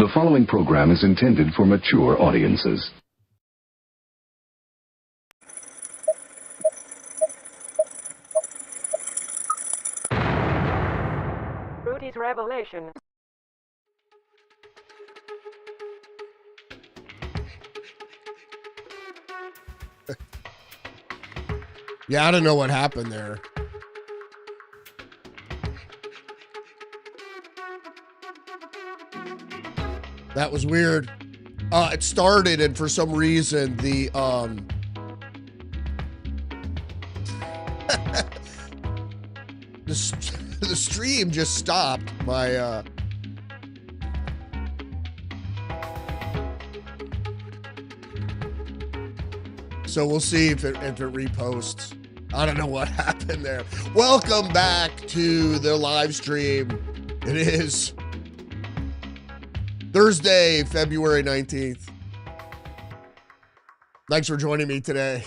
The following program is intended for mature audiences. Rudy's Revelation. Yeah, I don't know what happened there. That was weird. It started, and for some reason, the the stream just stopped. So we'll see if it reposts. I don't know what happened there. Welcome back to the live stream. It is Thursday, February 19th. Thanks for joining me today.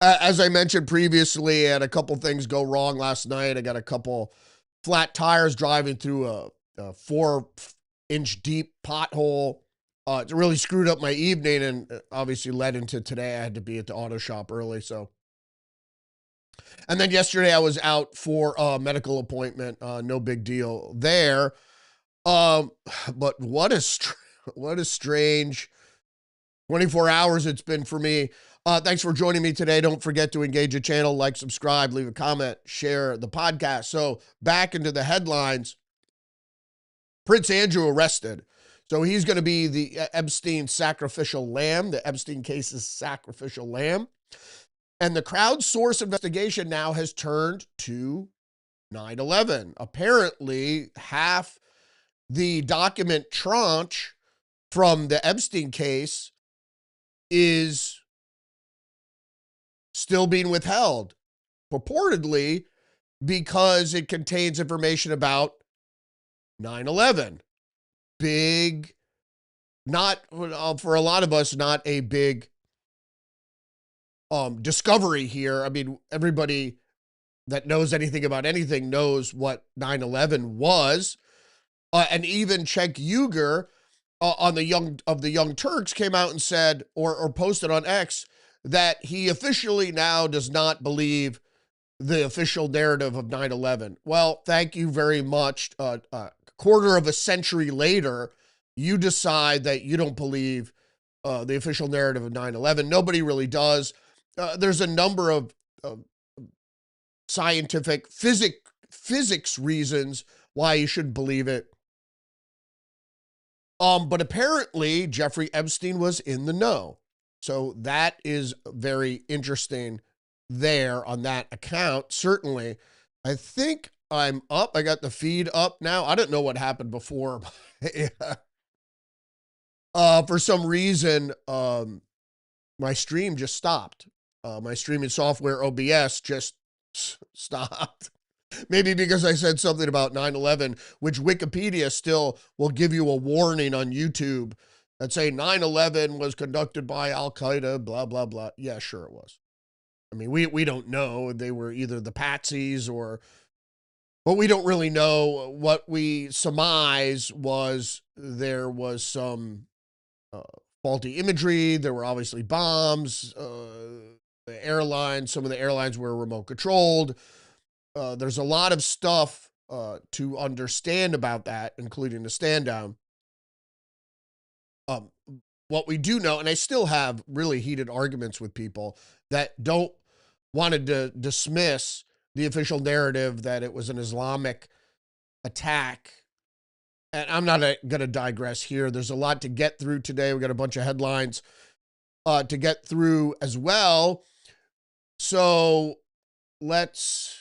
As I mentioned previously, I had a couple things go wrong last night. I got a couple flat tires driving through a 4-inch deep pothole. It really screwed up my evening and obviously led into today. I had to be at the auto shop early. And then yesterday I was out for a medical appointment. No big deal there. But what a strange 24 hours it's been for me. Thanks for joining me today. Don't forget to engage the channel, like, subscribe, leave a comment, share the podcast. So back into the headlines. Prince Andrew arrested. So he's going to be the Epstein sacrificial lamb, the Epstein case's sacrificial lamb. And the crowdsourced investigation now has turned to 9/11. Apparently, half the document tranche from the Epstein case is still being withheld, purportedly because it contains information about 9/11. Big, not for a lot of us, not a big discovery here. I mean, everybody that knows anything about anything knows what 9/11 was. And even Cenk Uygur on the Young Turks came out and said, or posted on X, that he officially now does not believe the official narrative of 9/11. Well, thank you very much. Quarter of a century later, you decide that you don't believe the official narrative of 9/11. Nobody really does. There's a number of scientific physics reasons why you shouldn't believe it. But apparently Jeffrey Epstein was in the know. So that is very interesting there on that account. Certainly, I think I'm up. I got the feed up now. I don't know what happened before. For some reason, my stream just stopped. My streaming software, OBS, just stopped. Maybe because I said something about 9/11, which Wikipedia still will give you a warning on YouTube that say 9/11 was conducted by Al-Qaeda, blah, blah, blah. Yeah, sure it was. I mean, we don't know. They were either the patsies but we don't really know. What we surmise was there was some faulty imagery. There were obviously bombs. Some of the airlines were remote controlled. There's a lot of stuff to understand about that, including the stand down. What we do know, and I still have really heated arguments with people that don't want to dismiss the official narrative that it was an Islamic attack. And I'm not going to digress here. There's a lot to get through today. We got a bunch of headlines to get through as well. So let's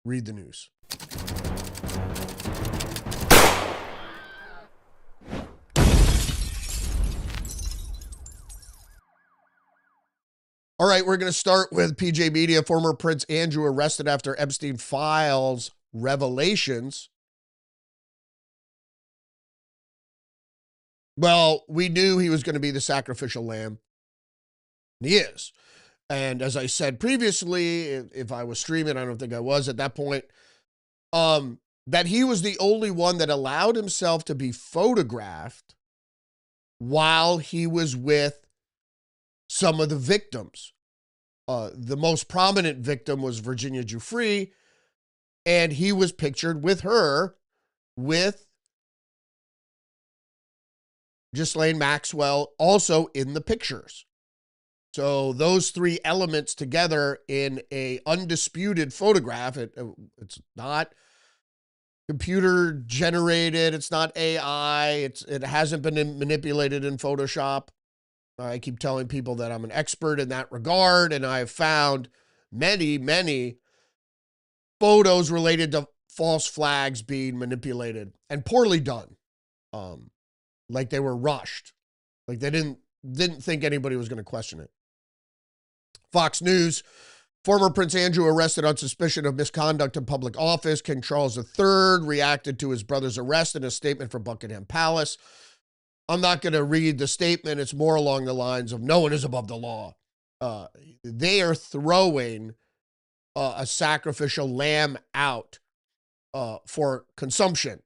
read the news. All right, we're going to start with PJ Media. Former Prince Andrew arrested after Epstein files revelations. Well, we knew he was going to be the sacrificial lamb. He is. And as I said previously, if I was streaming, I don't think I was at that point. that he was the only one that allowed himself to be photographed while he was with some of the victims. The most prominent victim was Virginia Giuffre, and he was pictured with her, with Ghislaine Maxwell also in the pictures. So those three elements together in a undisputed photograph, it's not computer generated, it's not AI, it hasn't been manipulated in Photoshop. I keep telling people that I'm an expert in that regard, and I have found many, many photos related to false flags being manipulated and poorly done. Like they were rushed. Like they didn't think anybody was going to question it. Fox News, former Prince Andrew arrested on suspicion of misconduct in public office. King Charles III reacted to his brother's arrest in a statement from Buckingham Palace. I'm not going to read the statement. It's more along the lines of no one is above the law. They are throwing a sacrificial lamb out for consumption.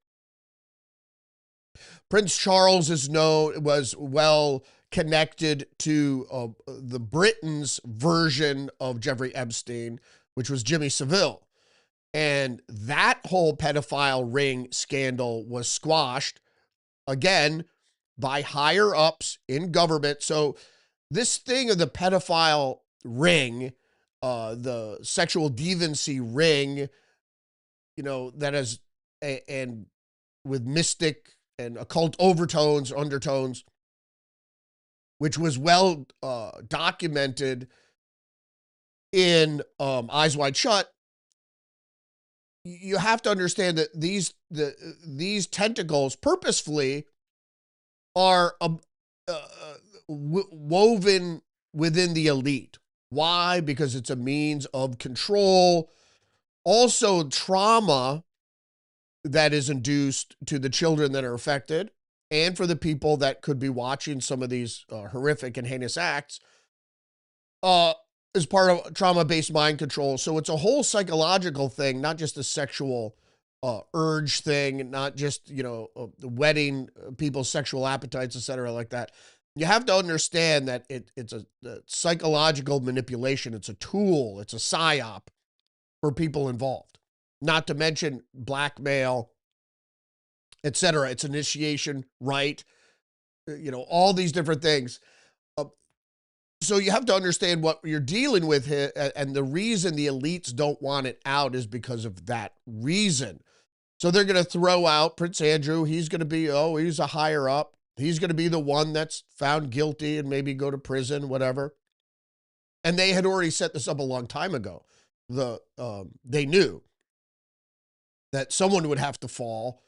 Prince Charles was well connected to the Britain's version of Jeffrey Epstein, which was Jimmy Savile. And that whole pedophile ring scandal was squashed, again, by higher ups in government. So this thing of the pedophile ring, the sexual deviancy ring, that is, and with mystic and occult overtones, undertones, which was well documented in Eyes Wide Shut. You have to understand that these tentacles purposefully are woven within the elite. Why? Because it's a means of control. Also, trauma that is induced to the children that are affected and for the people that could be watching some of these horrific and heinous acts is part of trauma-based mind control. So it's a whole psychological thing, not just a sexual urge thing, not just, whetting people's sexual appetites, etc., like that. You have to understand that it's a psychological manipulation. It's a tool. It's a psyop for people involved. Not to mention blackmail, etc. It's initiation, right? All these different things. So you have to understand what you're dealing with here, and the reason the elites don't want it out is because of that reason. So they're going to throw out Prince Andrew. He's going to be, he's a higher up. He's going to be the one that's found guilty and maybe go to prison, whatever. And they had already set this up a long time ago. They knew that someone would have to fall,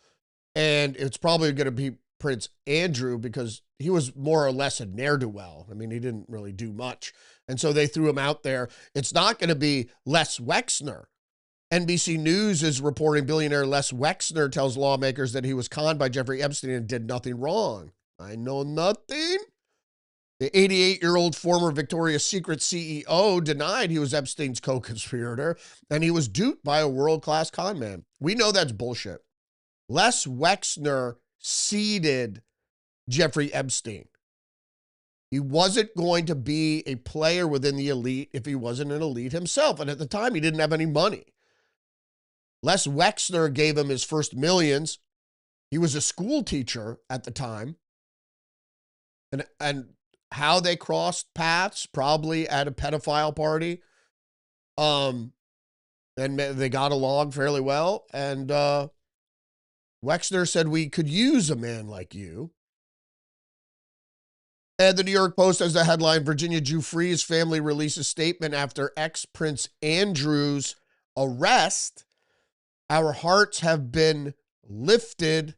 and it's probably going to be Prince Andrew because he was more or less a ne'er-do-well. I mean, he didn't really do much. And so they threw him out there. It's not going to be Les Wexner. NBC News is reporting billionaire Les Wexner tells lawmakers that he was conned by Jeffrey Epstein and did nothing wrong. I know nothing. The 88-year-old former Victoria's Secret CEO denied he was Epstein's co-conspirator, and he was duped by a world-class con man. We know that's bullshit. Les Wexner seeded Jeffrey Epstein. He wasn't going to be a player within the elite if he wasn't an elite himself. And at the time, he didn't have any money. Les Wexner gave him his first millions. He was a school teacher at the time. And how they crossed paths, probably at a pedophile party. And they got along fairly well. And Wexner said, we could use a man like you. And the New York Post has the headline, Virginia Giuffre's family releases statement after ex-Prince Andrew's arrest. Our hearts have been lifted.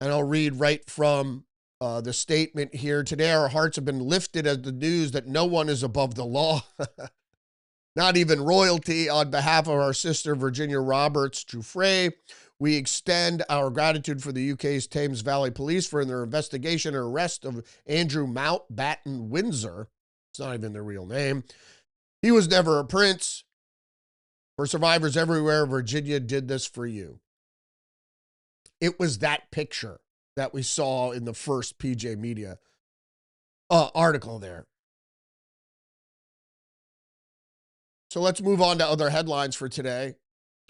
And I'll read right from the statement here. Today, our hearts have been lifted as the news that no one is above the law. Not even royalty. On behalf of our sister, Virginia Roberts Giuffre, we extend our gratitude for the UK's Thames Valley Police for their investigation and arrest of Andrew Mountbatten Windsor. It's not even their real name. He was never a prince. For survivors everywhere, Virginia did this for you. it was that picture that we saw in the first PJ Media article there. So let's move on to other headlines for today.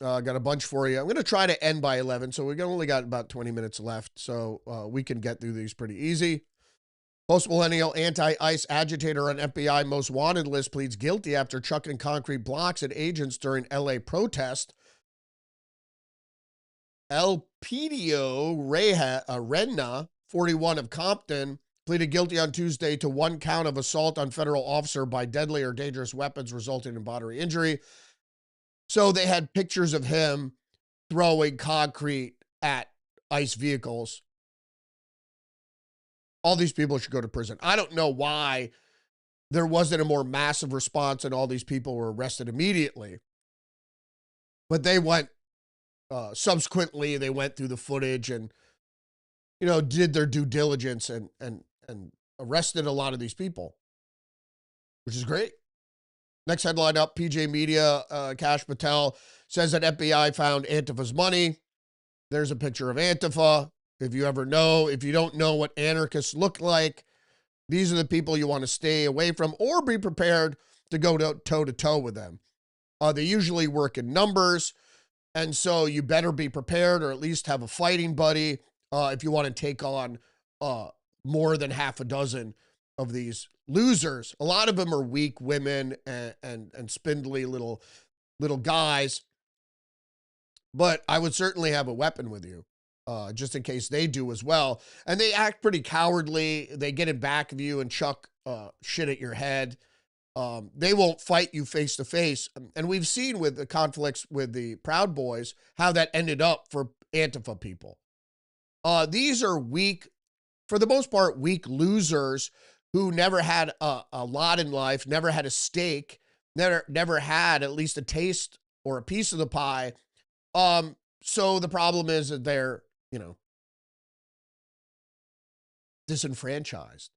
Got a bunch for you. I'm going to try to end by 11, so we only got about 20 minutes left, so we can get through these pretty easy. Post-millennial anti-ICE agitator on FBI most wanted list pleads guilty after chucking concrete blocks at agents during LA protest. Elpidio Renna, 41 of Compton, pleaded guilty on Tuesday to one count of assault on federal officer by deadly or dangerous weapons resulting in bodily injury. So they had pictures of him throwing concrete at ICE vehicles. All these people should go to prison. I don't know why there wasn't a more massive response and all these people were arrested immediately. But they went, subsequently, they went through the footage and, did their due diligence and arrested a lot of these people, which is great. Next headline up, PJ Media, Kash Patel says that FBI found Antifa's money. There's a picture of Antifa. If you don't know what anarchists look like, these are the people you want to stay away from or be prepared to go toe-to-toe with them. They usually work in numbers, and so you better be prepared or at least have a fighting buddy if you want to take on more than half a dozen of these losers. A lot of them are weak women and spindly little guys, but I would certainly have a weapon with you. Just in case they do as well. And they act pretty cowardly. They get in back of you and chuck shit at your head. They won't fight you face to face. And we've seen with the conflicts with the Proud Boys how that ended up for Antifa people. These are weak, for the most part, weak losers who never had a lot in life, never had a stake, never had at least a taste or a piece of the pie. So the problem is that they're, disenfranchised.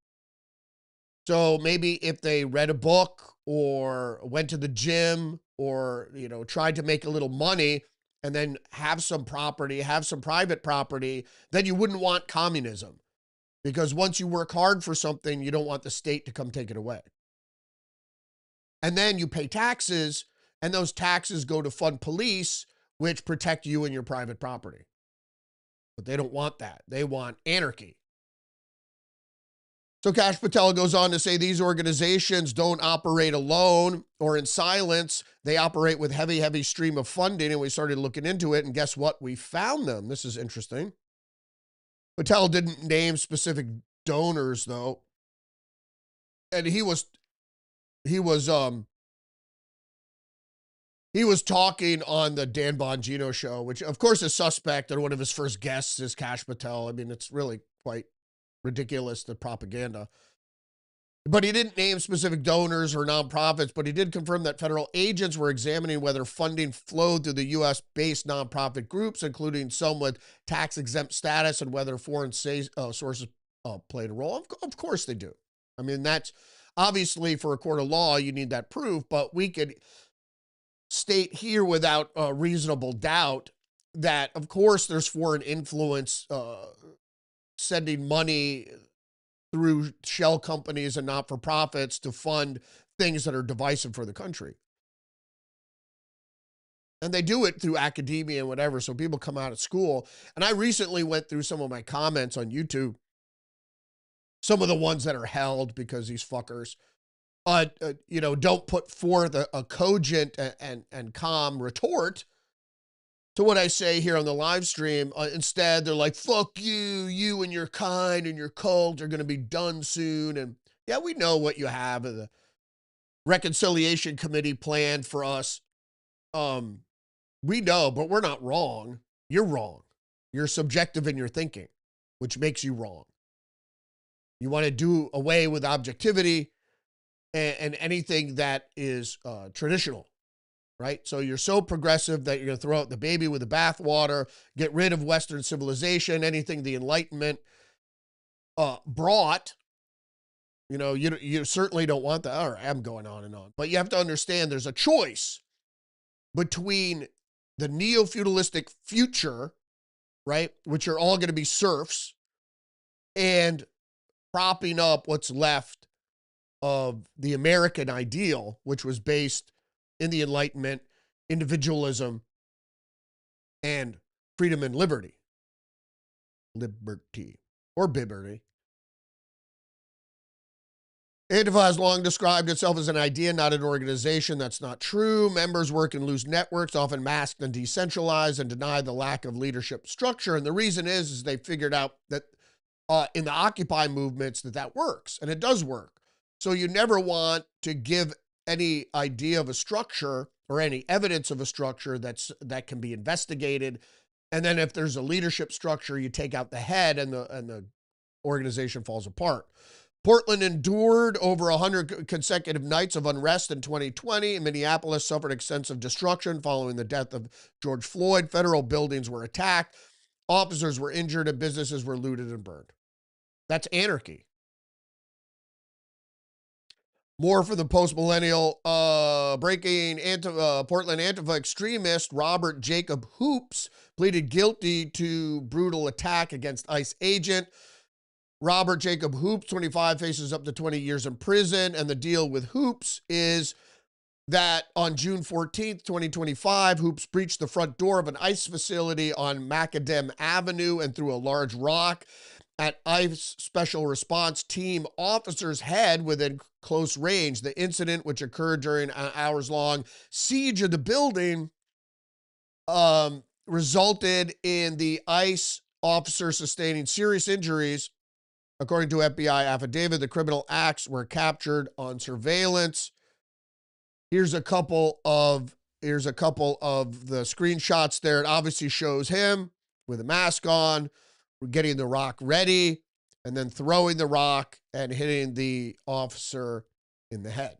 So maybe if they read a book or went to the gym or, tried to make a little money and then have some property, have some private property, then you wouldn't want communism. Because once you work hard for something, you don't want the state to come take it away. And then you pay taxes, and those taxes go to fund police, which protect you and your private property. But they don't want that. They want anarchy. So Kash Patel goes on to say these organizations don't operate alone or in silence. They operate with heavy stream of funding, and we started looking into it, and guess what? We found them. This is interesting. Patel didn't name specific donors, though. And he was talking on the Dan Bongino show, which of course is suspect, and one of his first guests is Kash Patel. I mean, it's really quite ridiculous, the propaganda. But he didn't name specific donors or nonprofits, but he did confirm that federal agents were examining whether funding flowed through the U.S.-based nonprofit groups, including some with tax-exempt status, and whether foreign sources played a role. Of course they do. I mean, that's obviously for a court of law, you need that proof, but we could state here without reasonable doubt that, of course, there's foreign influence sending money through shell companies and not-for-profits to fund things that are divisive for the country. And they do it through academia and whatever, so people come out of school. And I recently went through some of my comments on YouTube, some of the ones that are held because these fuckers, don't put forth a cogent and calm retort to what I say here on the live stream. Instead, they're like, fuck you, you and your kind and your cult are going to be done soon. And yeah, we know what you have in the reconciliation committee planned for us. We know, but we're not wrong. You're wrong. You're subjective in your thinking, which makes you wrong. You want to do away with objectivity and anything that is traditional. Right? So you're so progressive that you're going to throw out the baby with the bathwater, get rid of Western civilization, anything the Enlightenment brought. You certainly don't want that. All right, I'm going on and on. But you have to understand there's a choice between the neo-feudalistic future, right? Which are all going to be serfs, and propping up what's left of the American ideal, which was based in the Enlightenment, individualism, and freedom and liberty. Liberty or bibberty. Antifa has long described itself as an idea, not an organization. That's not true. Members work in loose networks, often masked and decentralized, and deny the lack of leadership structure. And the reason is they figured out that in the Occupy movements that works, and it does work. So you never want to give any idea of a structure or any evidence of a structure that can be investigated. And then if there's a leadership structure, you take out the head and the organization falls apart. Portland endured over 100 consecutive nights of unrest in 2020, and Minneapolis suffered extensive destruction following the death of George Floyd. Federal buildings were attacked, officers were injured, and businesses were looted and burned. That's anarchy. More for the post-millennial breaking Portland Antifa extremist Robert Jacob Hoops pleaded guilty to brutal attack against ICE agent. Robert Jacob Hoops, 25, faces up to 20 years in prison. And the deal with Hoops is that on June 14th, 2025, Hoops breached the front door of an ICE facility on Macadam Avenue and threw a large rock at ICE Special Response Team officer's head within close range. The incident, which occurred during an hours-long siege of the building, resulted in the ICE officer sustaining serious injuries. According to FBI affidavit, the criminal acts were captured on surveillance. Here's a couple of the screenshots there. It obviously shows him with a mask on, getting the rock ready, and then throwing the rock and hitting the officer in the head.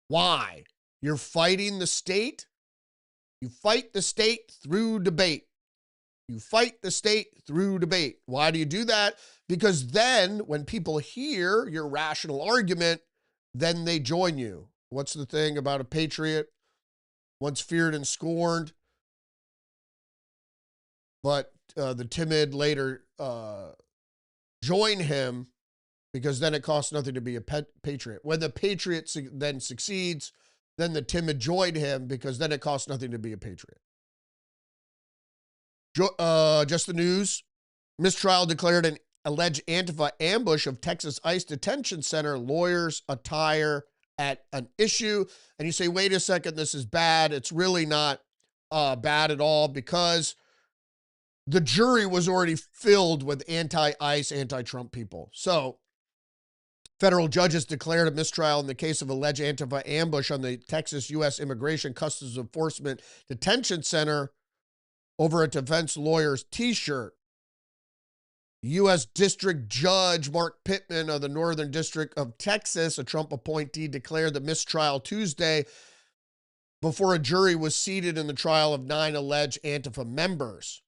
Why? You're fighting the state? You fight the state through debate. You fight the state through debate. Why do you do that? Because then when people hear your rational argument, then they join you. What's the thing about a patriot? Once feared and scorned, but the timid later join him, because then it costs nothing to be a patriot. When the patriot then succeeds, then the timid join him, because then it costs nothing to be a patriot. Just the news. Mistrial declared an alleged Antifa ambush of Texas ICE detention center. Lawyers attire at an issue. And you say, wait a second, this is bad. It's really not bad at all, because the jury was already filled with anti-ICE, anti-Trump people. So federal judges declared a mistrial in the case of alleged Antifa ambush on the Texas U.S. Immigration Customs Enforcement Detention Center over a defense lawyer's T-shirt. U.S. District Judge Mark Pittman of the Northern District of Texas, a Trump appointee, declared the mistrial Tuesday before a jury was seated in the trial of 9 alleged Antifa members.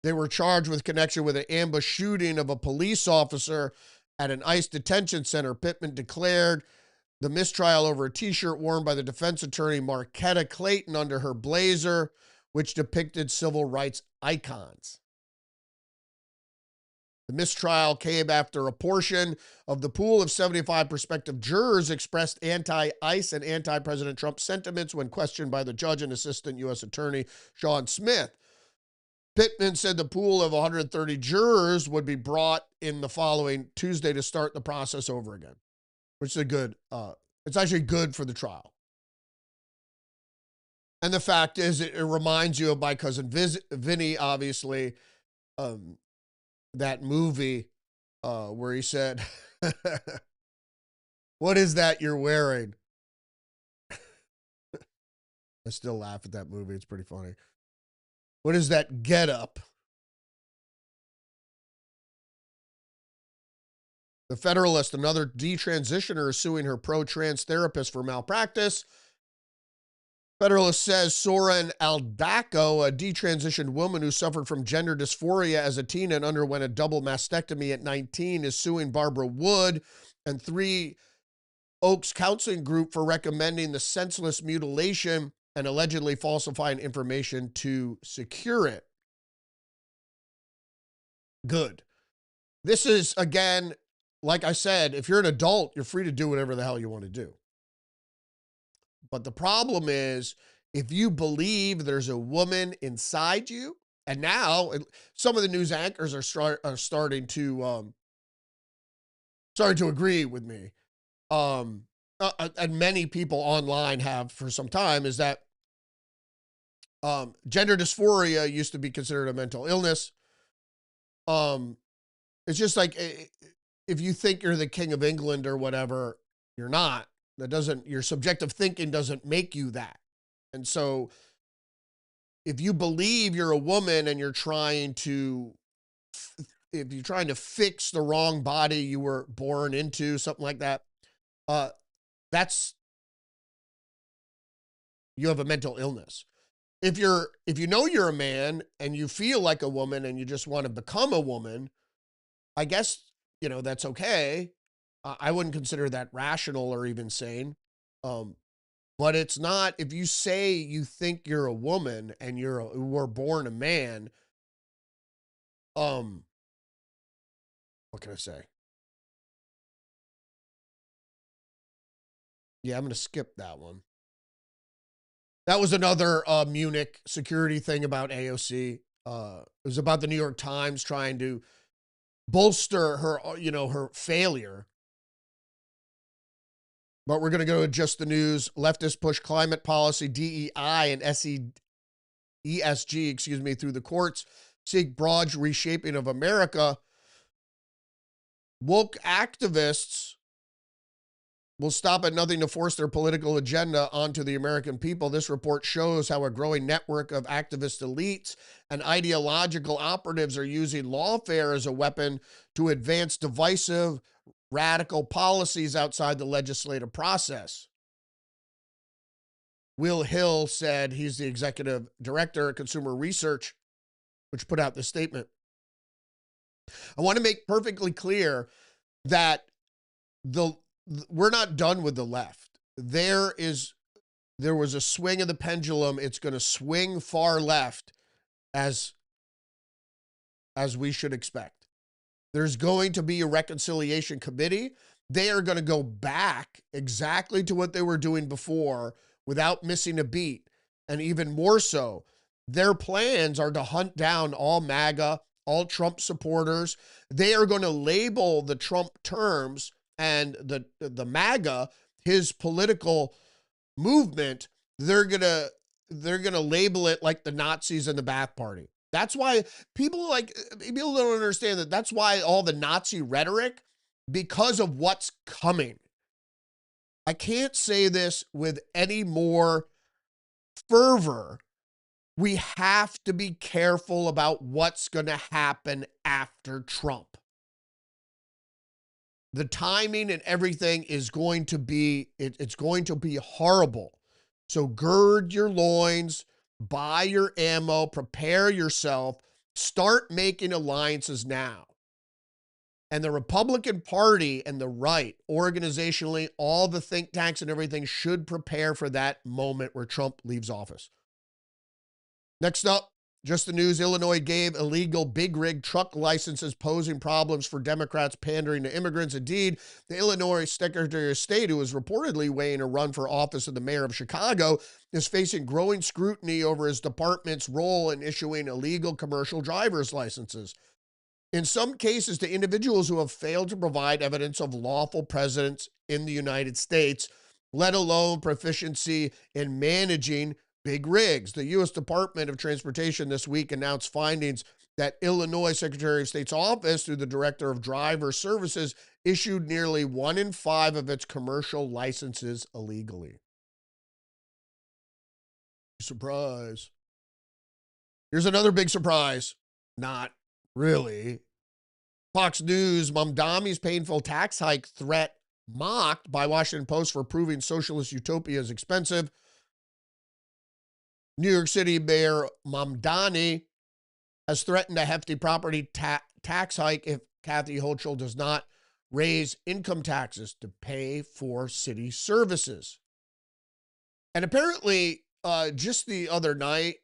They were charged with connection with an ambush shooting of a police officer at an ICE detention center. Pittman declared the mistrial over a T-shirt worn by the defense attorney Marquetta Clayton under her blazer, which depicted civil rights icons. The mistrial came after a portion of the pool of 75 prospective jurors expressed anti-ICE and anti-President Trump sentiments when questioned by the judge and Assistant U.S. Attorney Sean Smith. Pittman said the pool of 130 jurors would be brought in the following Tuesday to start the process over again, which is it's actually good for the trial. And the fact is, it reminds you of my cousin Vinny, obviously, that movie where he said, what is that you're wearing? I still laugh at that movie. It's pretty funny. What is that getup? The Federalist, another detransitioner, is suing her pro-trans therapist for malpractice. Federalist says Soren Aldaco, a detransitioned woman who suffered from gender dysphoria as a teen and underwent a double mastectomy at 19, is suing Barbara Wood and 3 Oaks Counseling Group for recommending the senseless mutilation and allegedly falsifying information to secure it. Good. This is, again, like I said, if you're an adult, you're free to do whatever the hell you want to do. But the problem is, if you believe there's a woman inside you, and now some of the news anchors are starting to agree with me, and many people online have for some time, is that gender dysphoria used to be considered a mental illness. It's just like, if you think you're the king of England or whatever, you're not. Your subjective thinking doesn't make you that. And so if you believe you're a woman and if you're trying to fix the wrong body you were born into, something like that, you have a mental illness. If you know you're a man and you feel like a woman and you just want to become a woman, I guess, that's okay. I wouldn't consider that rational or even sane. But it's not, if you say you think you're a woman and you were born a man, what can I say? Yeah, I'm going to skip that one. That was another Munich security thing about AOC. It was about the New York Times trying to bolster her, her failure. But we're going to go to just the news. Leftists push climate policy, DEI, and ESG, through the courts, seek broad reshaping of America. Woke activists will stop at nothing to force their political agenda onto the American people. This report shows how a growing network of activist elites and ideological operatives are using lawfare as a weapon to advance divisive, radical policies outside the legislative process. Will Hill said, he's the executive director at Consumer Research, which put out this statement. I want to make perfectly clear that we're not done with the left. There was a swing of the pendulum. It's going to swing far left as we should expect. There's going to be a reconciliation committee. They are going to go back exactly to what they were doing before without missing a beat. And even more so, their plans are to hunt down all MAGA, all Trump supporters. They are going to label the Trump terms and the MAGA, his political movement, they're gonna label it like the Nazis and the Ba'ath Party. That's why people don't understand that. That's why all the Nazi rhetoric, because of what's coming. I can't say this with any more fervor. We have to be careful about what's going to happen after Trump. The timing and everything is going to be, it's going to be horrible. So gird your loins, buy your ammo, prepare yourself, start making alliances now. And the Republican Party and the right, organizationally, all the think tanks and everything should prepare for that moment where Trump leaves office. Next up, just the news. Illinois gave illegal big rig truck licenses, posing problems for Democrats pandering to immigrants. Indeed, the Illinois Secretary of State, who is reportedly weighing a run for office of the mayor of Chicago, is facing growing scrutiny over his department's role in issuing illegal commercial driver's licenses. In some cases, to individuals who have failed to provide evidence of lawful presence in the United States, let alone proficiency in managing big rigs. The U.S. Department of Transportation this week announced findings that Illinois Secretary of State's office, through the Director of Driver Services, issued nearly 1 in 5 of its commercial licenses illegally. Surprise. Here's another big surprise. Not really. Fox News, Mamdani's painful tax hike threat mocked by Washington Post for proving socialist utopia is expensive. New York City Mayor Mamdani has threatened a hefty property tax hike if Kathy Hochul does not raise income taxes to pay for city services. And apparently, just the other night,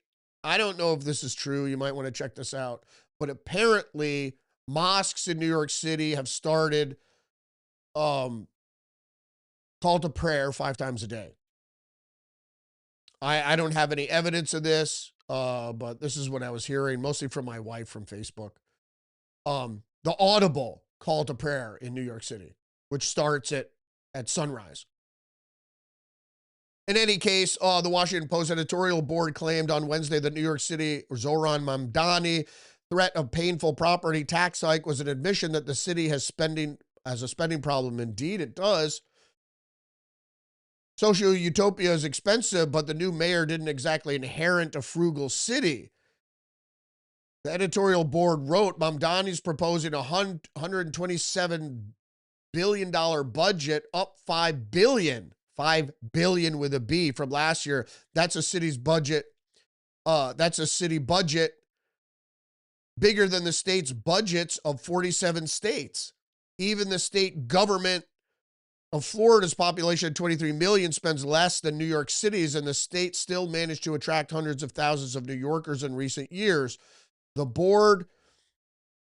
I don't know if this is true. You might want to check this out. But apparently, mosques in New York City have started um, call to prayer 5 times a day. I don't have any evidence of this, but this is what I was hearing, mostly from my wife from Facebook. The audible call to prayer in New York City, which starts at sunrise. In any case, the Washington Post editorial board claimed on Wednesday that New York City Zohran Mamdani threat of painful property tax hike was an admission that the city has a spending problem. Indeed, it does. Social utopia is expensive, but the new mayor didn't exactly inherit a frugal city. The editorial board wrote, Mamdani's proposing a $127 billion budget, up $5 billion. $5 billion with a B from last year. That's a city's budget. That's a city budget bigger than the state's budgets of 47 states. Even the state government of Florida's population of 23 million spends less than New York City's, and the state still managed to attract hundreds of thousands of New Yorkers in recent years. The board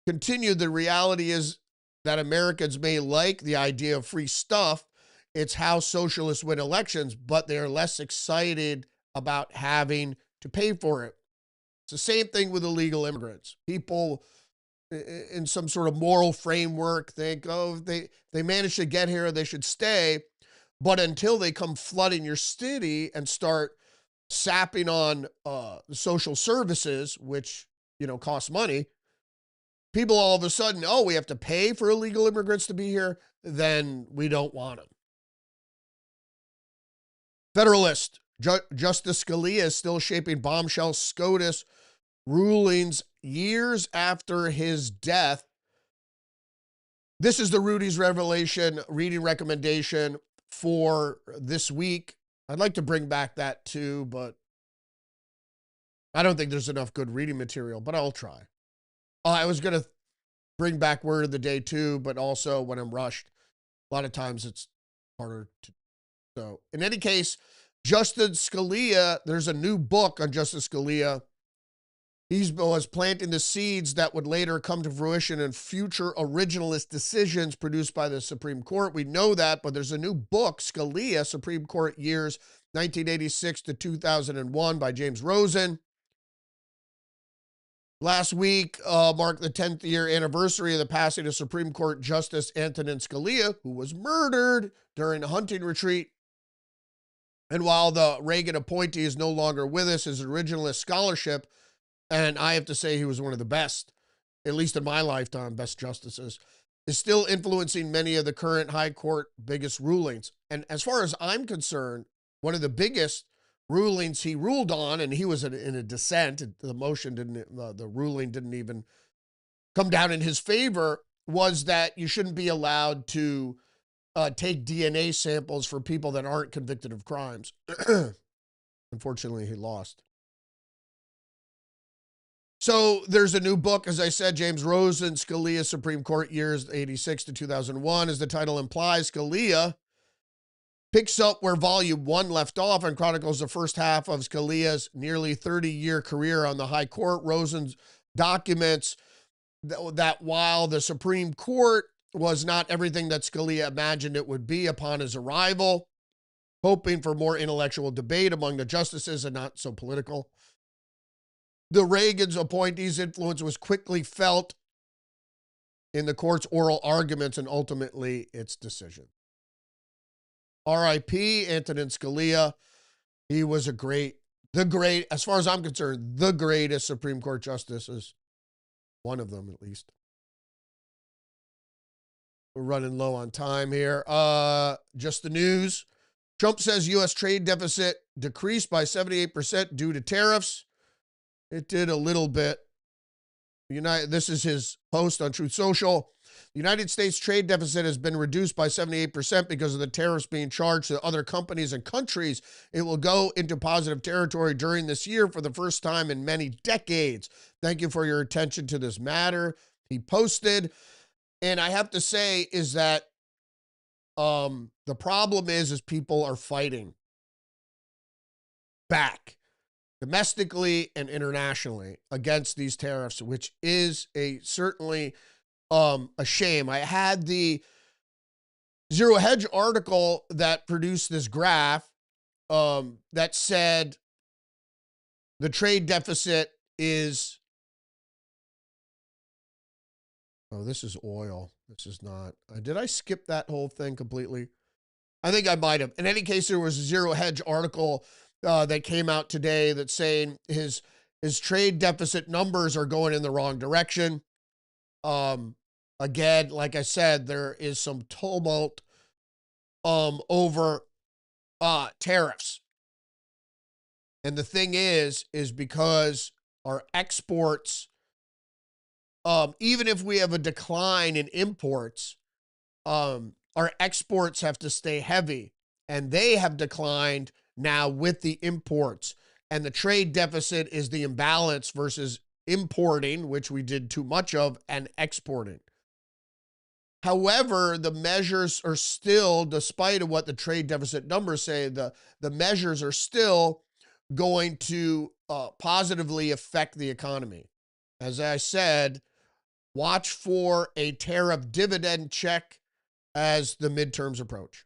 continued, the reality is that Americans may like the idea of free stuff. It's how socialists win elections, but they're less excited about having to pay for it. It's the same thing with illegal immigrants. People in some sort of moral framework think, oh, they managed to get here, they should stay. But until they come flooding your city and start sapping on social services, which, cost money, people all of a sudden, oh, we have to pay for illegal immigrants to be here, then we don't want them. Federalist, Justice Scalia is still shaping bombshell SCOTUS rulings years after his death. This is the Rudy's Revelation reading recommendation for this week. I'd like to bring back that too, but I don't think there's enough good reading material, but I'll try. I was going to bring back Word of the Day too, but also when I'm rushed, a lot of times it's harder to. So in any case, Justice Scalia, there's a new book on Justice Scalia. He was planting the seeds that would later come to fruition in future originalist decisions produced by the Supreme Court. We know that, but there's a new book, Scalia, Supreme Court Years 1986 to 2001 by James Rosen. Last week marked the 10th year anniversary of the passing of Supreme Court Justice Antonin Scalia, who was murdered during a hunting retreat. And while the Reagan appointee is no longer with us, his originalist scholarship, and I have to say he was one of the best, at least in my lifetime, best justices, is still influencing many of the current high court biggest rulings. And as far as I'm concerned, one of the biggest rulings he ruled on, and he was in a dissent, the ruling didn't even come down in his favor, was that you shouldn't be allowed to take DNA samples for people that aren't convicted of crimes. Unfortunately, he lost. So there's a new book, as I said, James Rosen, Scalia, Supreme Court Years 86 to 2001, as the title implies. Scalia picks up where Volume 1 left off and chronicles the first half of Scalia's nearly 30-year career on the High Court. Rosen documents that while the Supreme Court was not everything that Scalia imagined it would be upon his arrival, hoping for more intellectual debate among the justices and not so political, the Reagan's appointee's influence was quickly felt in the court's oral arguments and ultimately its decision. R.I.P. Antonin Scalia. He was as far as I'm concerned, the greatest Supreme Court justices. One of them, at least. We're running low on time here. Just the news. Trump says U.S. trade deficit decreased by 78% due to tariffs. It did a little bit. This is his post on Truth Social. The United States trade deficit has been reduced by 78% because of the tariffs being charged to other companies and countries. It will go into positive territory during this year for the first time in many decades. Thank you for your attention to this matter. He posted. And I have to say is that the problem is people are fighting. back domestically and internationally against these tariffs, which is certainly a shame. I had the Zero Hedge article that produced this graph that said the trade deficit is, oh, this is oil. This is not. Did I skip that whole thing completely? I think I might have. In any case, there was a Zero Hedge article that came out today that's saying his trade deficit numbers are going in the wrong direction. Again, like I said, there is some tumult over tariffs. And the thing is because our exports, even if we have a decline in imports, our exports have to stay heavy, and they have declined now with the imports. And the trade deficit is the imbalance versus importing, which we did too much of, and exporting. However, the measures are still, despite of what the trade deficit numbers say, the measures are still going to positively affect the economy. As I said, watch for a tariff dividend check as the midterms approach.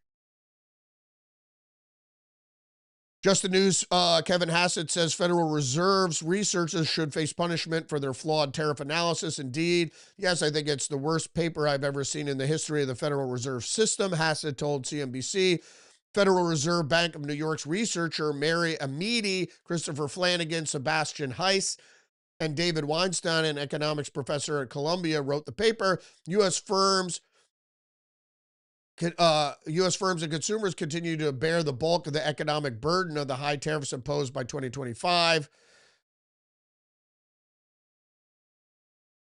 Just the news, Kevin Hassett says Federal Reserve's researchers should face punishment for their flawed tariff analysis. Indeed, yes, I think it's the worst paper I've ever seen in the history of the Federal Reserve System, Hassett told CNBC. Federal Reserve Bank of New York's researcher Mary Amidi, Christopher Flanagan, Sebastian Heiss, and David Weinstein, an economics professor at Columbia, wrote the paper. U.S. firms and consumers continue to bear the bulk of the economic burden of the high tariffs imposed by 2025.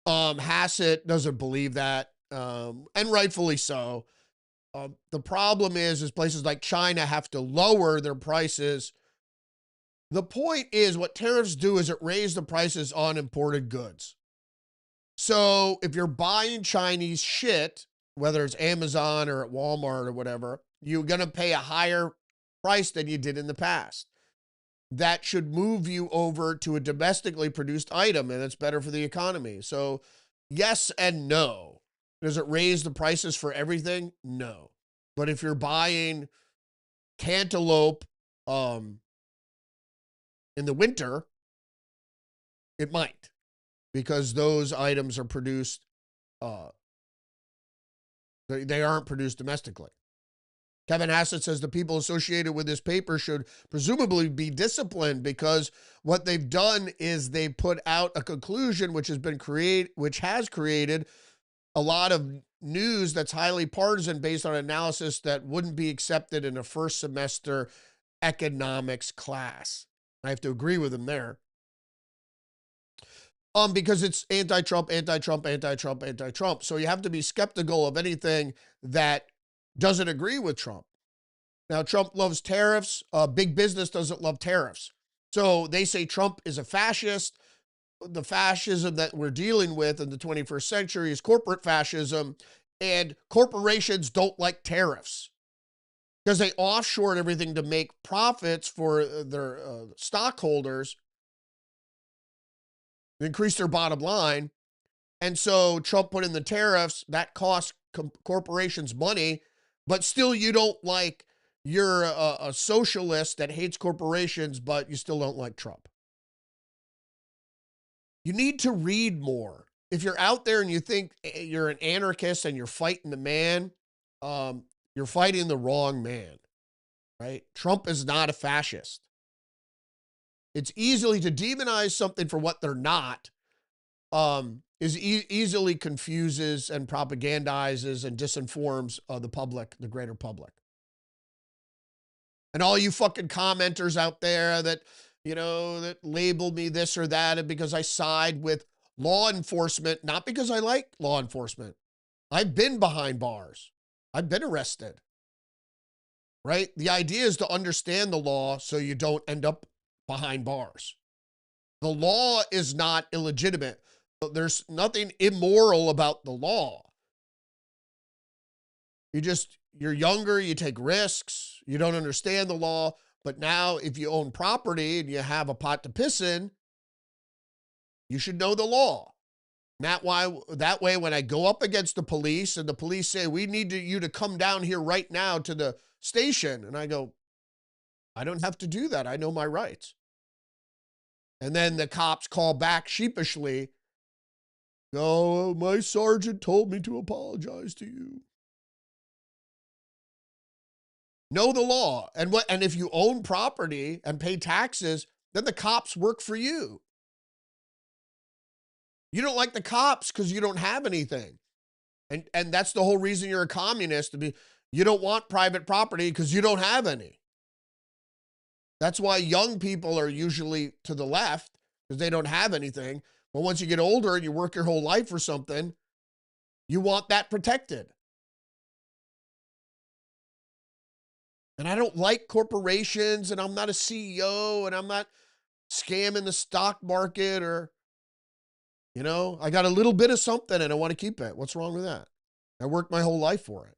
Hassett doesn't believe that, and rightfully so. The problem is places like China have to lower their prices. The point is, what tariffs do is it raises the prices on imported goods. So if you're buying Chinese shit, whether it's Amazon or at Walmart or whatever, you're going to pay a higher price than you did in the past. That should move you over to a domestically produced item, and it's better for the economy. So yes and no. Does it raise the prices for everything? No. But if you're buying cantaloupe in the winter, it might, because those items are produced, they aren't produced domestically. Kevin Hassett says the people associated with this paper should presumably be disciplined, because what they've done is they put out a conclusion which has created a lot of news that's highly partisan based on analysis that wouldn't be accepted in a first semester economics class. I have to agree with him there. Because it's anti-Trump, anti-Trump, anti-Trump, anti-Trump. So you have to be skeptical of anything that doesn't agree with Trump. Now, Trump loves tariffs. Big business doesn't love tariffs. So they say Trump is a fascist. The fascism that we're dealing with in the 21st century is corporate fascism, and corporations don't like tariffs because they offshore everything to make profits for their stockholders, increase their bottom line. And so Trump put in the tariffs that cost corporations money, but still you don't like, you're a socialist that hates corporations, but you still don't like Trump. You need to read more. If you're out there and you think you're an anarchist and you're fighting the man, you're fighting the wrong man, right? Trump is not a fascist. It's easily to demonize something for what they're not, easily confuses and propagandizes and disinforms the public, the greater public. And all you fucking commenters out there that, that label me this or that, and because I side with law enforcement, not because I like law enforcement. I've been behind bars. I've been arrested, right? The idea is to understand the law so you don't end up behind bars. The law is not illegitimate. There's nothing immoral about the law. You're younger, you take risks, you don't understand the law, But now if you own property and you have a pot to piss in, you should know the law. That way, when I go up against the police and the police say, we need you to come down here right now to the station. And I go, I don't have to do that. I know my rights. And then the cops call back sheepishly. Oh, my sergeant told me to apologize to you. Know the law. And if you own property and pay taxes, then the cops work for you. You don't like the cops because you don't have anything. And that's the whole reason you're a communist. You don't want private property because you don't have any. That's why young people are usually to the left, because they don't have anything. But once you get older and you work your whole life for something, you want that protected. And I don't like corporations, and I'm not a CEO, and I'm not scamming the stock market, or, I got a little bit of something and I want to keep it. What's wrong with that? I worked my whole life for it.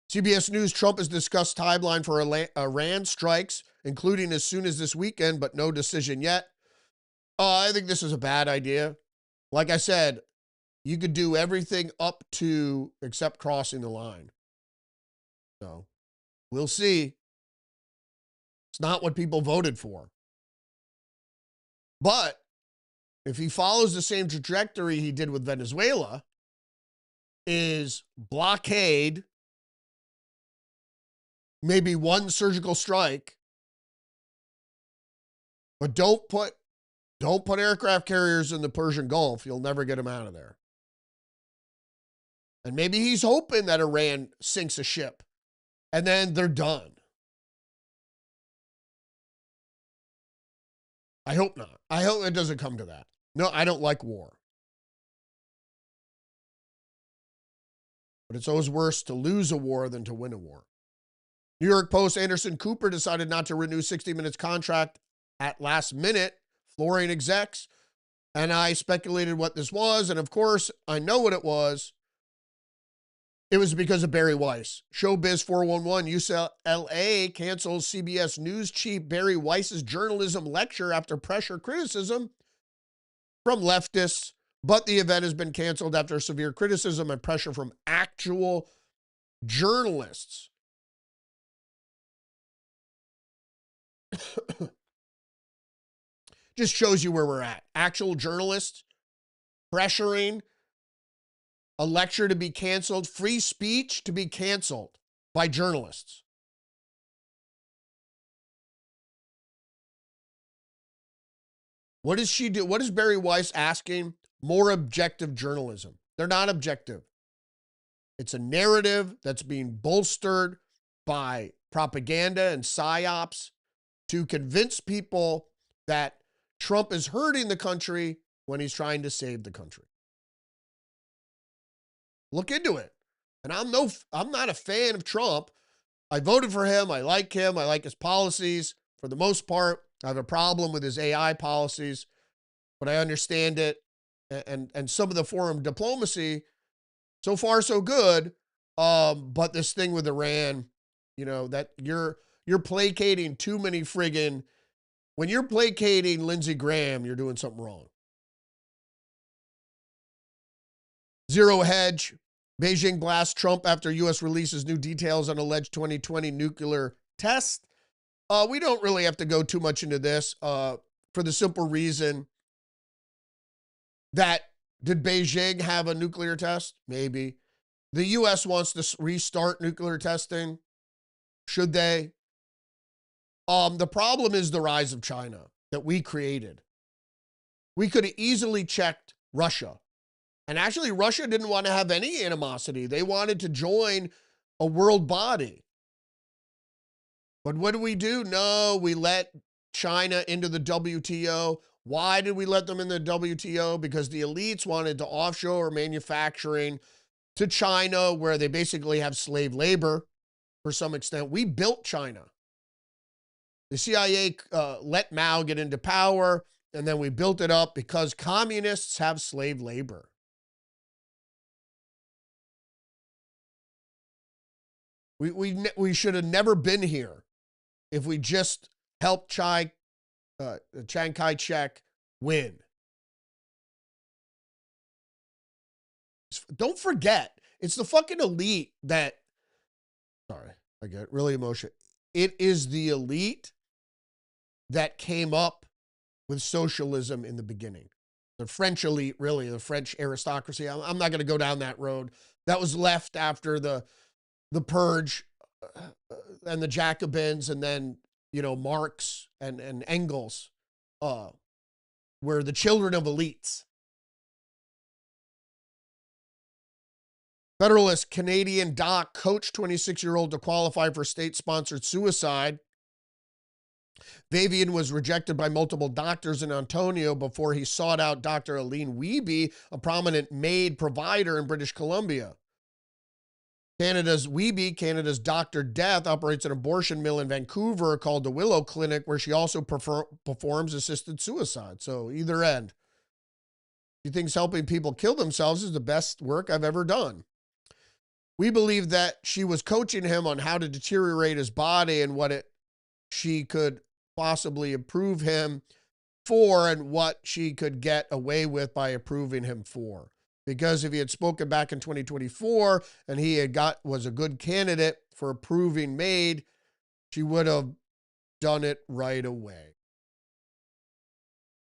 CBS News, Trump has discussed timeline for Iran strikes, including as soon as this weekend, but no decision yet. I think this is a bad idea. Like I said, you could do everything up to except crossing the line. So we'll see. It's not what people voted for. But if he follows the same trajectory he did with Venezuela, is blockade, maybe one surgical strike, but don't put aircraft carriers in the Persian Gulf. You'll never get them out of there. And maybe he's hoping that Iran sinks a ship and then they're done. I hope not. I hope it doesn't come to that. No, I don't like war. But it's always worse to lose a war than to win a war. New York Post, Anderson Cooper decided not to renew 60 Minutes contract at last minute, flooring execs. And I speculated what this was. And of course, I know what it was. It was because of Barry Weiss. Showbiz 411, UCLA cancels CBS News chief Barry Weiss's journalism lecture after pressure criticism from leftists. But the event has been canceled after severe criticism and pressure from actual journalists. Just shows you where we're at. Actual journalists pressuring a lecture to be canceled, free speech to be canceled by journalists. What does she do? What is Barry Weiss asking? More objective journalism. They're not objective. It's a narrative that's being bolstered by propaganda and psyops to convince people that Trump is hurting the country when he's trying to save the country. Look into it. And I'm not a fan of Trump. I voted for him. I like him. I like his policies. For the most part, I have a problem with his AI policies, but I understand it. And some of the foreign diplomacy, so far so good. But this thing with Iran, that you're placating too many friggin'. When you're placating Lindsey Graham, you're doing something wrong. Zero Hedge. Beijing blasts Trump after U.S. releases new details on alleged 2020 nuclear test. We don't really have to go too much into this for the simple reason that did Beijing have a nuclear test? Maybe. The U.S. wants to restart nuclear testing. Should they? The problem is the rise of China that we created. We could have easily checked Russia. And actually, Russia didn't want to have any animosity. They wanted to join a world body. But what do? No, we let China into the WTO. Why did we let them in the WTO? Because the elites wanted to offshore manufacturing to China, where they basically have slave labor for some extent. We built China. The CIA let Mao get into power, and then we built it up because communists have slave labor. We should have never been here if we just helped Chiang Kai-shek win. Don't forget, it's the fucking elite that, sorry, I get really emotional. It is the elite that came up with socialism in the beginning. The French elite, really, the French aristocracy. I'm not going to go down that road. That was left after the purge and the Jacobins, and then, you know, Marx and Engels were the children of elites. Federalist Canadian doc coached 26-year-old to qualify for state-sponsored suicide. Vavian was rejected by multiple doctors in Ontario before he sought out Dr. Aline Wiebe, a prominent maid provider in British Columbia. Canada's Wiebe, Canada's Dr. Death, operates an abortion mill in Vancouver called the Willow Clinic, where she also performs assisted suicide. So either end. She thinks helping people kill themselves is the best work I've ever done. We believe that she was coaching him on how to deteriorate his body and what she could possibly approve him for and what she could get away with by approving him for. Because if he had spoken back in 2024 and he was a good candidate for approving maid, she would have done it right away.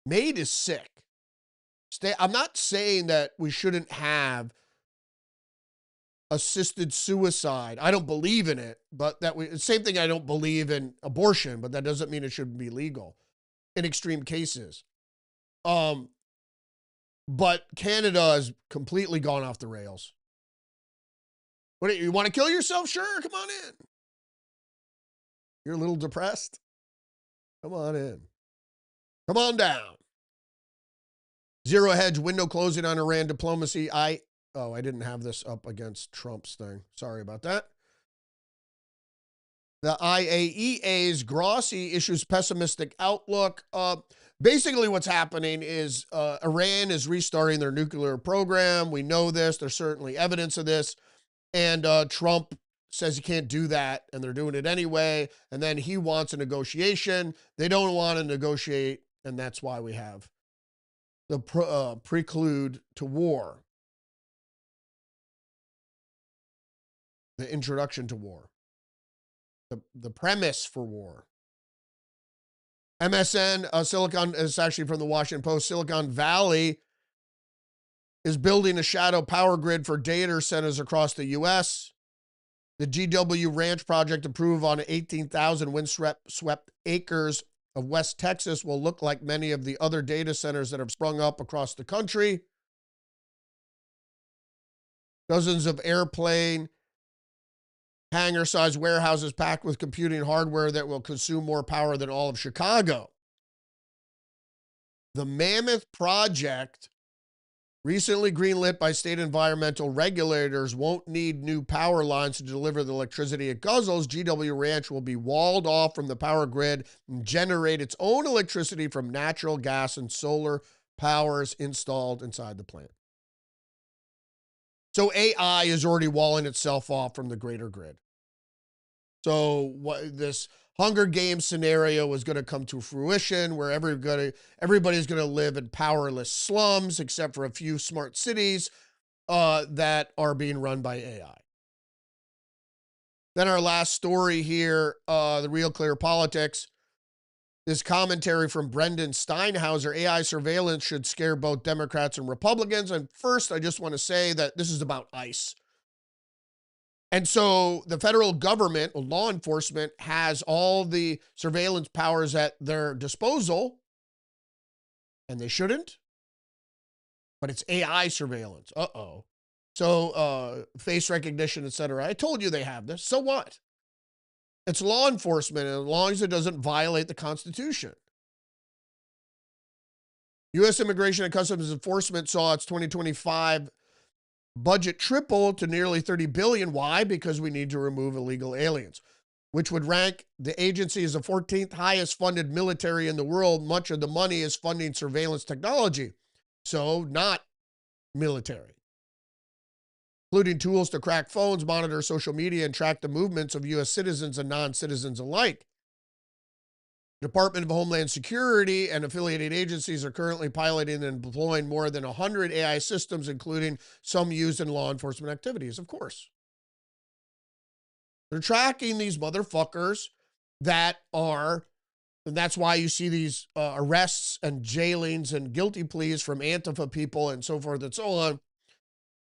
Maid is sick. I'm not saying that we shouldn't have assisted suicide. I don't believe in it, but same thing. I don't believe in abortion, but that doesn't mean it shouldn't be legal in extreme cases. But Canada has completely gone off the rails. What, you want to kill yourself? Sure, come on in. You're a little depressed? Come on in. Come on down. Zero hedge window closing on Iran diplomacy. I didn't have this up against Trump's thing. Sorry about that. The IAEA's Grossi issues pessimistic outlook. Basically what's happening is Iran is restarting their nuclear program. We know this. There's certainly evidence of this. And Trump says he can't do that, and they're doing it anyway. And then he wants a negotiation. They don't want to negotiate, and that's why we have the prelude to war. The introduction to war. The premise for war. MSN, Silicon, is actually from the Washington Post. Silicon Valley is building a shadow power grid for data centers across the U.S. The GW Ranch project, approved on 18,000 windswept acres of West Texas, will look like many of the other data centers that have sprung up across the country. Dozens of airplane hangar-sized warehouses packed with computing hardware that will consume more power than all of Chicago. The Mammoth Project, recently greenlit by state environmental regulators, won't need new power lines to deliver the electricity it guzzles. GW Ranch will be walled off from the power grid and generate its own electricity from natural gas and solar powers installed inside the plant. So AI is already walling itself off from the greater grid. So this Hunger Games scenario is going to come to fruition, where everybody's going to live in powerless slums, except for a few smart cities that are being run by AI. Then our last story here, the Real Clear Politics. This commentary from Brendan Steinhauser: AI surveillance should scare both Democrats and Republicans. And first, I just want to say that this is about ICE. And so the federal government, law enforcement, has all the surveillance powers at their disposal, and they shouldn't. But it's AI surveillance. Uh-oh. So face recognition, et cetera. I told you they have this. So what? It's law enforcement, as long as it doesn't violate the Constitution. U.S. Immigration and Customs Enforcement saw its 2025 budget triple to nearly $30 billion. Why? Because we need to remove illegal aliens, which would rank the agency as the 14th highest funded military in the world. Much of the money is funding surveillance technology, so not military. including tools to crack phones, monitor social media, and track the movements of U.S. citizens and non-citizens alike. The Department of Homeland Security and affiliated agencies are currently piloting and deploying more than 100 AI systems, including some used in law enforcement activities, of course. They're tracking these motherfuckers that are, and that's why you see these arrests and jailings and guilty pleas from Antifa people and so forth and so on.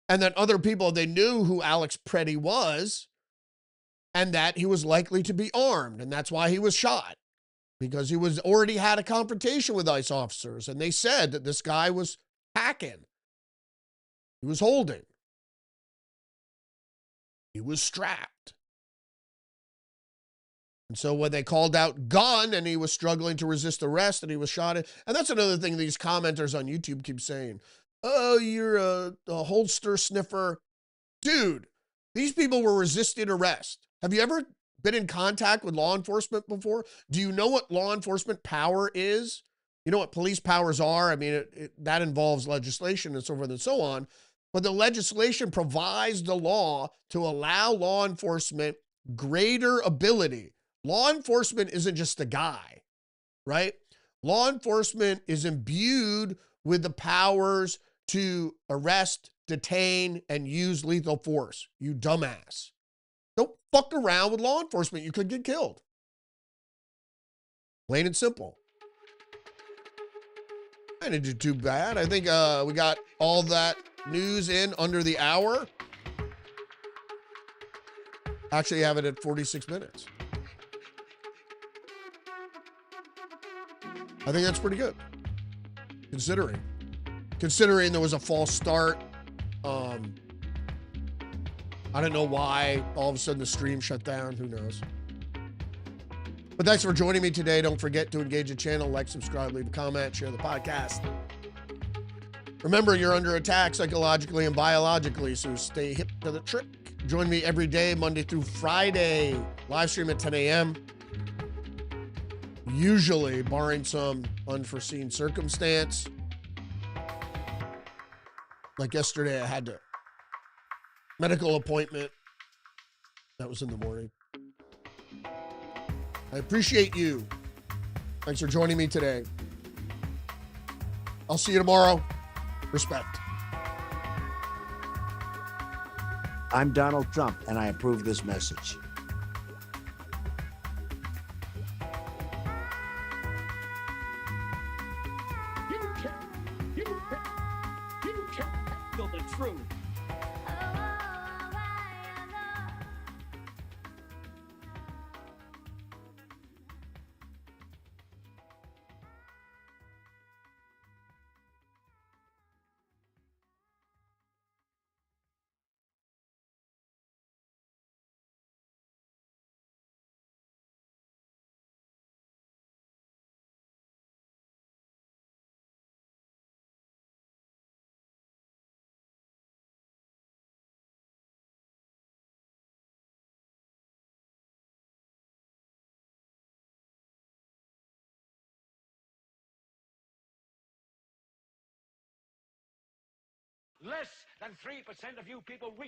And then other people, they knew who Alex Preddy was and that he was likely to be armed. And that's why he was shot, because he was already had a confrontation with ICE officers. And they said that this guy was packing. He was holding. He was strapped. And so when they called out gun and he was struggling to resist arrest and he was shot at, and that's another thing these commenters on YouTube keep saying, oh, you're a holster sniffer. Dude, these people were resisting arrest. Have you ever been in contact with law enforcement before? Do you know what law enforcement power is? You know what police powers are? I mean, that involves legislation and so forth and so on. But the legislation provides the law to allow law enforcement greater ability. Law enforcement isn't just a guy, right? Law enforcement is imbued with the powers to arrest, detain, and use lethal force. You dumbass. Don't fuck around with law enforcement. You could get killed. Plain and simple. I didn't do too bad. I think we got all that news in under the hour. Actually, I have it at 46 minutes. I think that's pretty good, considering there was a false start. I don't know why all of a sudden the stream shut down. Who knows? But thanks for joining me today. Don't forget to engage the channel, like, subscribe, leave a comment, share the podcast. Remember, you're under attack psychologically and biologically, so stay hip to the trick. Join me every day, Monday through Friday, live stream at 10 a.m. Usually, barring some unforeseen circumstance. Like yesterday, I had a medical appointment. That was in the morning. I appreciate you. Thanks for joining me today. I'll see you tomorrow. Respect. I'm Donald Trump, and I approve this message. You can't handle the truth. Less than 3% of you people reach